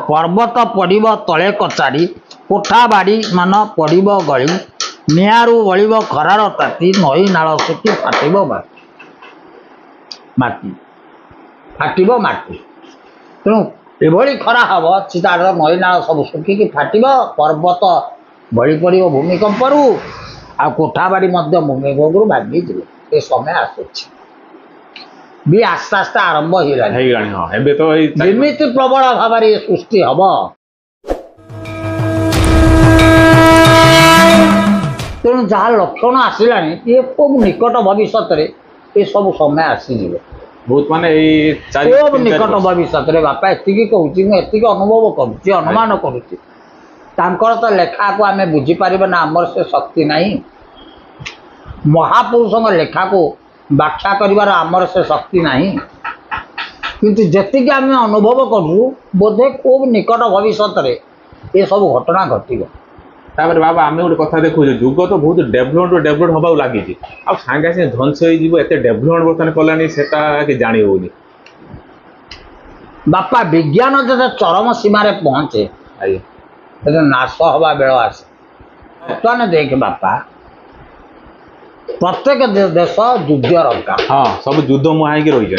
पर्वत पड़ब तले कचाड़ी कोठा बाड़ी मान पड़ब गली निआरू बलिब खरार ताती नई नाल सुखी फाटिब माटी फाटिब माटी तेणु एभली खरा हम सीतार नई नाल सब सुखिकी फाटिब पर्वत बड़ी पड़ब भूमिकंपरू आ कोठा बाड़ी भूमिकंपरू भांगी ए समय आसुच्छी भी आस्ते आस्ते आरंभ होमिति प्रबल भाव सृष्टि हम तेणु जहाँ लक्षण आसला ये खूब निकट भविष्य ये सब समय आसीज बहुत माने खूब निकट भविष्य बापा एति कहूँ अनुभव करुच्ची अनुमान करुच्ची तो लेखा को आम बुझीपार ना आमर से शक्ति नहीं महापुरुषों लेखा को व्याख्या कर आमर से शक्ति नहीं किंतु जी आम अनुभव करूँ बोधे खूब निकट भविष्य ये सब घटना घटिब तापर बाबा आम गोटे कथा देखु जुग तो बहुत डेभलपमेंट हवा लगी आगे सागे ध्वंस होत डेभलपमेंट बर्तमान कलानी से जानी होनी बापा विज्ञान जो चरम सीमार पहुँचे नाश हवा बेल आसे बर्तमान देख बापा प्रत्येक देश युद्ध रंका हाँ सब युद्ध मुहाई रही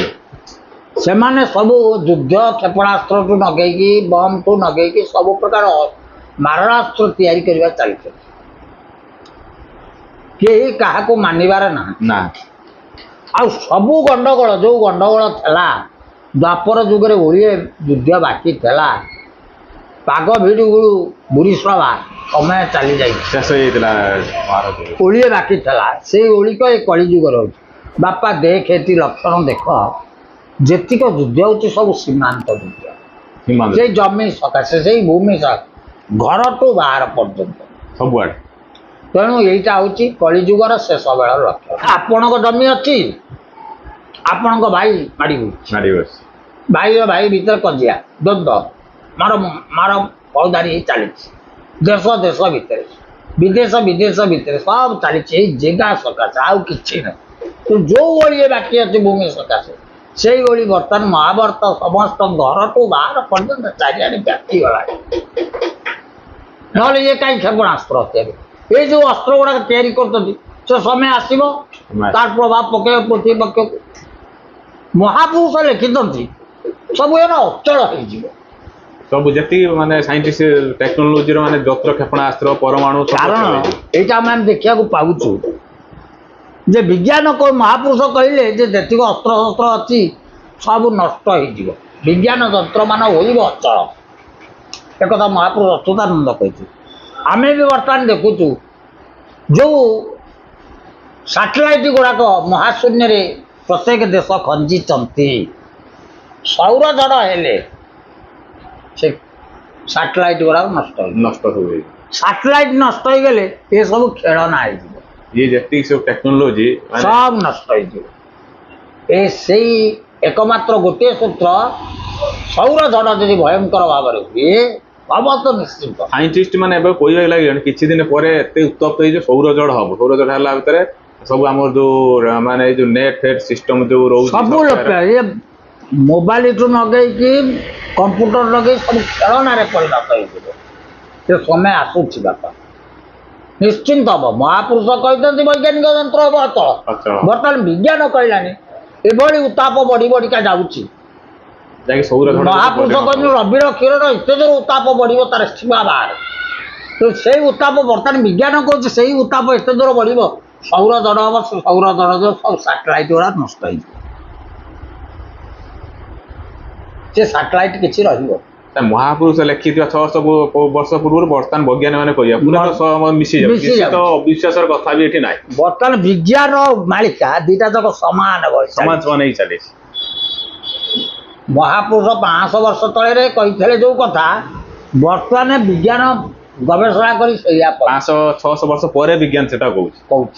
से सब युद्ध क्षेपणास्त्र टू नगेकी बम टू नगेकी सब प्रकार मारणास्त्र तैयारी करवा चलते कहीं क्या मानवर ना आ सबू गंडगोल जो गंडगोल थेला द्वापर जुगे ओडिए युद्ध बाकी थेला पाग भिड़गुड़ू बुरी सभा समय चली ओलिए बाकी थेला से ओलिक कलिजुग रही बापा देख ये लक्षण देख जेतिक युद्ध हो सब सीमांत युद्ध से जमी सकाशे से भूमि घर टू बाहर पर्यंत सबुआड़े तेणु यहीटा हूँ कलिजुगर शेष बेल लक्ष्य आपण जमी अच्छी आपण भाई माड़ी भाई भाई भीतर कजिया द्वंद मार मार फौजदारी चली देश देश भितर विदेश विदेश भितर सब चली जगह सकाशे आउ कि ना तो जो ओडिए बाकी अच्छे भूमि सकाशे से बर्तमान महाभारत समस्त घर टू बाहर पर्यटन चारिआडे व्यापी गला ना ये कहीं क्षेपणास्त्र ये जो अस्त्र गुड़ा तैयारी कर समय आसो तार प्रभाव पके पृथ्वी पक्ष महापुरुष लिखिं सब ये अचल हो सब जी माने साइंटिस्ट टेक्नोलोजी माने जत्र क्षेपणास्त्र परमाणु कारण यहाँ आम देखा पाऊँ जे विज्ञान को महापुरुष कहले जे जेतिक अस्त्र शस्त्र अच्छी सब नष्ट हो विज्ञान यंत्र मान अचल एक महापुरुष अच्युतानंद कही आम भी बर्तमान देखुचु जो सैटेलाइट गुड़ाक महाशून्य रे प्रत्येक देश खंजी सौर झड़ हेले से सैटेलाइट गुड़ाक नष्ट हुए सैटेलाइट नष्ट हो गले ये सब खेलना ये जति सब टेक्नोलोजी सब नष्ट हो से एकमात्र गोटे सूत्र सौर झड़ जब भयंकर भाव हुए हम तो निश्चित साइंटिस्ट मैंने कह लगे किसी दिन पर उत्तप्त हो सौर झड़ हम सौर झड़ है भितर सब आम जो माने जो नेट फेट सिस्टम जो रोज सब मोबाइल टू नगे कंप्यूटर लगे सब खेलना परिणत हो समय आसूची बापा निश्चिंत हम महापुरुष कहते वैज्ञानिक यंत्र हम अचल बर्तमान विज्ञान कहलानी एभली उत्ताप बढ़ी बढ़िका जाऊँगी महापुरुष कहते रविर क्षीर एत जोर उत्ताप बढ़ तार सीमा बाहर तो से उत्ताप बर्तमान विज्ञान कहे से उत्ताप एत जोर बढ़ सौर झड़ हम सौर झड़ जो सब सैटेलाइट गुड़ा नष्ट हो सैटेलाइट किसी रही महापुरुष लिखि 600 वर्ष पूर्व बर्तमान वैज्ञानिक मैंने पूरा मिसी तो अविश्वास कथा भी ये ना बर्तमान विज्ञान मालिका दुईटा जाक सामान नहीं चली महापुरुष 500 वर्ष तले कही जो कथा बर्तमान विज्ञान गवेषणा कर 500-600 वर्ष पर विज्ञान से कहूँ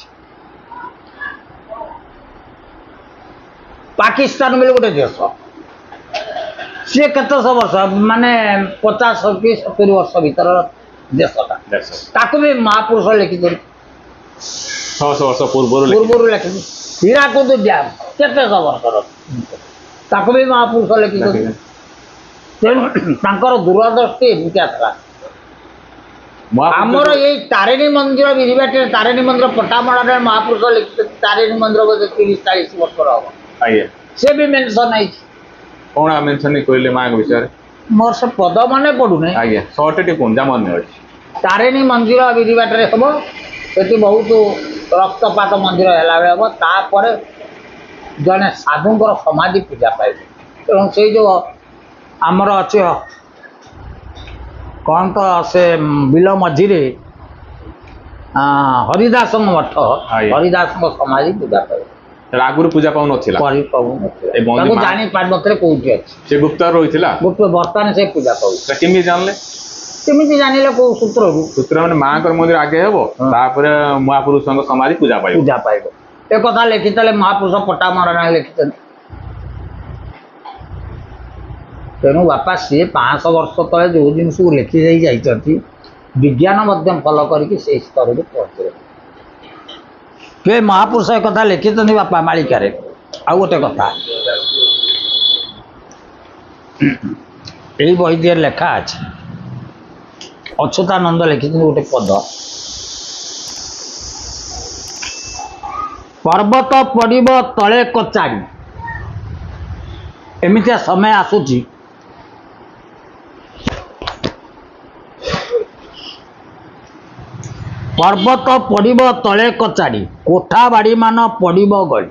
पाकिस्तान बोले गोटे देश सी केत वर्ष माने 50 कि 70 वर्ष भीतर देशटा भी महापुरुष लिखि 600 वर्ष पूर्व लिखि हीराकुद डैम केत वर्ष भी महापुरुष लिखि ତେଣୁ ତାଙ୍କର ଦୂରଦୃଷ୍ଟି ଏମିତିଆ ଥିଲା। ଆମର ଏଇ ତାରିଣୀ ମନ୍ଦିର ବିରିବାଟିରେ ତାରିଣୀ ମନ୍ଦିର ପଟାମଳାରେ ମହାପୁରୁଷ ଲେଖିଛନ୍ତି ତାରିଣୀ ମନ୍ଦିର ବୋଧେ 30-40 ବର୍ଷର ହବ। ଆଜ୍ଞା ସେ ବି ମେନସନ୍ ହେଇଛି। କଣ ମେନସନ୍ କହିଲେ ମାଙ୍କ ବିଷୟରେ? ମୋର ସେ ପଦ ମନେ ପଡୁନି। ଆଜ୍ଞା ସର୍ଟ ଟିକେ କୁହନ୍ତୁ ଯାହା ମନେ ଅଛି। ତାରିଣୀ ମନ୍ଦିର ବିରିବାଟରେ ହବ, ସେଠି ବହୁତ ରକ୍ତପାତ ମନ୍ଦିର ହେଲା ବେଳେ ହବ। ତାପରେ ଜଣେ ସାଧୁଙ୍କର ସମାଧି ପୂଜା ପାଇବ। ତେଣୁ ସେଇ ଯେଉଁ ଆମର ଅଛି କ'ଣ ତ ସେ ବିଲ ମଝିରେ ହରିଦାସଙ୍କ ମଠ, ହରିଦାସଙ୍କ ସମାଧି ପୂଜା ପାଇବ। ଆଗରୁ ପୂଜା ପାଉନଥିଲା, ତାକୁ ଜାଣିପାରିନଥିଲେ କୋଉଠି ଅଛି। ସେ ଗୁପ୍ତ ରହିଥିଲା, ବର୍ତ୍ତମାନ ସେ ପୂଜା ପାଉଛି। କେମିତି ଜାଣିଲେ? କେମିତି ଜାଣିଲେ? କୋଉ ସୂତ୍ରରୁ? ସୂତ୍ର ମାନେ ମାଙ୍କର ମନ୍ଦିର ଆଗେ ହେବ, ତାପରେ ମହାପୁରୁଷଙ୍କ ସମାଧି ପୂଜା ପାଇବ। ଏ କଥା ଲେଖିଥିଲେ ମହାପୁରୁଷ ପଟାମରା ଲେଖିଛନ୍ତି। ତେଣୁ ବାପା ସିଏ 500 ବର୍ଷ ତଳେ ଯେଉଁ ଜିନିଷକୁ ଲେଖି ଦେଇ ଯାଇଛନ୍ତି, ବିଜ୍ଞାନ ମଧ୍ୟ ଫଲୋ କରିକି ସେଇ ସ୍ତରକୁ ପହଞ୍ଚିଲେ। କେ ମହାପୁରୁଷ ଏ କଥା ଲେଖିଛନ୍ତି ବାପା ମାଳିକାରେ। ଆଉ ଗୋଟେ କଥା ଏଇ ବହି ଦିହରେ ଲେଖା ଅଛି, ଅଚ୍ୟୁତାନନ୍ଦ ଲେଖିଛନ୍ତି ଗୋଟେ ପଦ, ପର୍ବତ ପଡ଼ିବ ତଳେ କଚାଡ଼ି। ଏମିତିଆ ସମୟ ଆସୁଛି ପର୍ବତ ପଡ଼ିବ ତଳେ କଚାଡ଼ି, କୋଠା ବାଡ଼ି ମାନ ପଡ଼ିବ ଗଳି।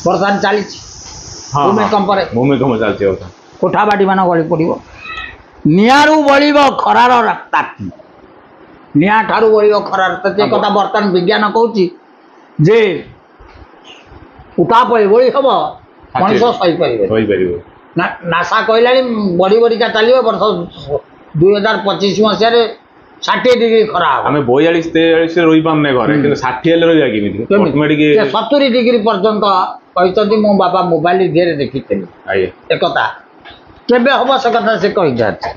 ବର୍ତ୍ତମାନ ଚାଲିଛି ଭୂମିକମ୍ପରେ, ଭୂମିକମ୍ପ ଚାଲିଛି, କୋଠା ବାଡ଼ି ମାନ ଗଳି ପଡ଼ିବ। ନିଆଁରୁ ବଳିବ ଖରାର ତାତି, ନିଆଁ ଠାରୁ ବଳିବ ଖରାର ତାତି। କଥା ବର୍ତ୍ତମାନ ବିଜ୍ଞାନ କହୁଛି ଯେ ଉତ୍ତାପ ଏଭଳି ହବ ମଣିଷ ସହିପାରିବ। ନାସା କହିଲାଣି ବଢ଼ି ବଢ଼ିକା ଚାଲିବ, ବର୍ଷ 2025 ମସିହାରେ 60 ଡିଗ୍ରୀ ଖରା ହବ। ଆମେ 42-43 ରହିପାରୁନେ ଘରେ, କିନ୍ତୁ 60 ହେଲେ ରହିବା କେମିତି? 70 ଡିଗ୍ରୀ ପର୍ଯ୍ୟନ୍ତ କହିଛନ୍ତି। ମୁଁ ବାପା ମୋବାଇଲ ଦିହରେ ଦେଖିଥିଲି ଏକଥା। କେବେ ହବ ସେ କଥା ସେ କହିଥାନ୍ତି।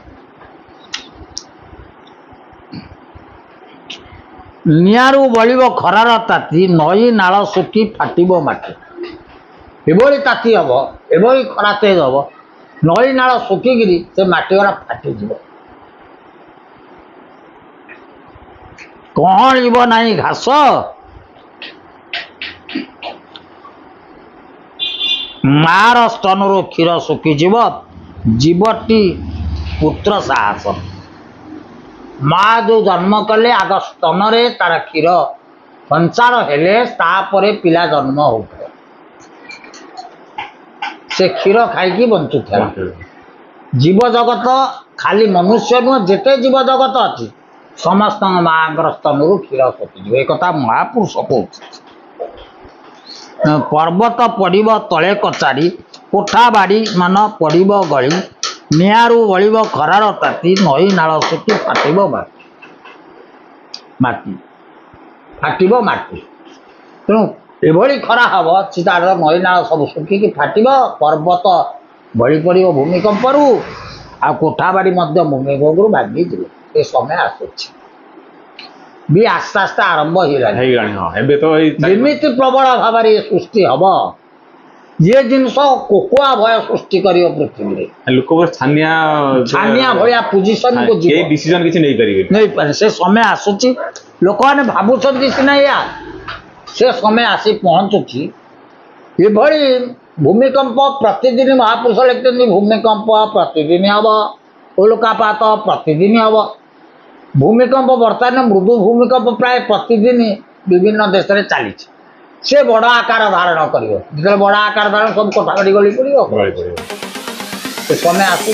ନିଆଁରୁ ବଳିବ ଖରାର ତାତି, ନଈ ନାଳ ଶୁଖି ଫାଟିବ ମାଟି। ଏଭଳି ତାତି ହବ, ଏଭଳି ଖରା ତେଜ ହବ, ନଈ ନାଳ ଶୁଖିକିରି ସେ ମାଟି ଗୁଡ଼ା ଫାଟିଯିବ। କଅଁଳିବ ନାହିଁ ଘାସ, ମାର ସ୍ତନରୁ କ୍ଷୀର ଶୁଖିଯିବ, ଜୀବଟି ପୁତ୍ର ସାହସ। ମା ଯେଉଁ ଜନ୍ମ କଲେ ଆଗ ସ୍ତନରେ ତାର କ୍ଷୀର ସଞ୍ଚାର ହେଲେ, ତାପରେ ପିଲା ଜନ୍ମ ହଉଥିଲା। ସେ କ୍ଷୀର ଖାଇକି ବଞ୍ଚୁଥିଲା। ଜୀବଜଗତ ଖାଲି ମନୁଷ୍ୟ ନୁହଁ, ଯେତେ ଜୀବଜଗତ ଅଛି ସମସ୍ତଙ୍କ ମାଙ୍କର ସ୍ତନରୁ କ୍ଷୀର ଶୁଖିଯିବ। ଏ କଥା ମହାପୁରୁଷ କହୁଛି। ପର୍ବତ ପଡ଼ିବ ତଳେ କଚାଡ଼ି, କୋଠା ବାଡ଼ି ମାନ ପଡ଼ିବ ଗଳି, ନିଆଁରୁ ବଳିବ ଖରାର ତାତି, ନଈ ନାଳ ଶୁଖି ଫାଟିବ ମାଟି। ଫାଟିବ ମାଟି। ତେଣୁ ଏଭଳି ଖରା ହବ, ତାର ନଈ ନାଳ ସବୁ ଶୁଖିକି ଫାଟିବ, ପର୍ବତ ବଳି ପଡ଼ିବ ଭୂମିକମ୍ପରୁ, ଆଉ କୋଠା ବାଡ଼ି ମଧ୍ୟ ଭୂମିକମ୍ପରୁ ଭାଙ୍ଗିଯିବ। ଏ ସମୟ ଆସୁଛି ବି ଆସ୍ତେ ଆସ୍ତେ ଆରମ୍ଭ ହେଇଗଲାଣି। ଏବେ ତ ଯେମିତି ପ୍ରବଳ ଭାବରେ ସୃଷ୍ଟି ହବ, ये जिनस कोकोआ भय सृष्टि करियो पृथ्वी लोक छानिया भया पोजिशन को जीव डिसीजन किछि नहीं करिवे नहीं पारे से समय आसुची लोक माने भाबुछन सिना या से समय आसी पहुंचुची ये भली भूमिकंप प्रतिदिन महापुरुष लिखते भूमिकंप प्रतिदिन हम उल्कापात प्रतिदिन हम भूमिकंप बर्तमान मृदु भूमिकंप प्राय प्रतिदिन विभिन्न देश में चली से बड़ आकार धारण कर बड़ आकार धारण सब कटाकटी गली पड़ो समय आसूँ।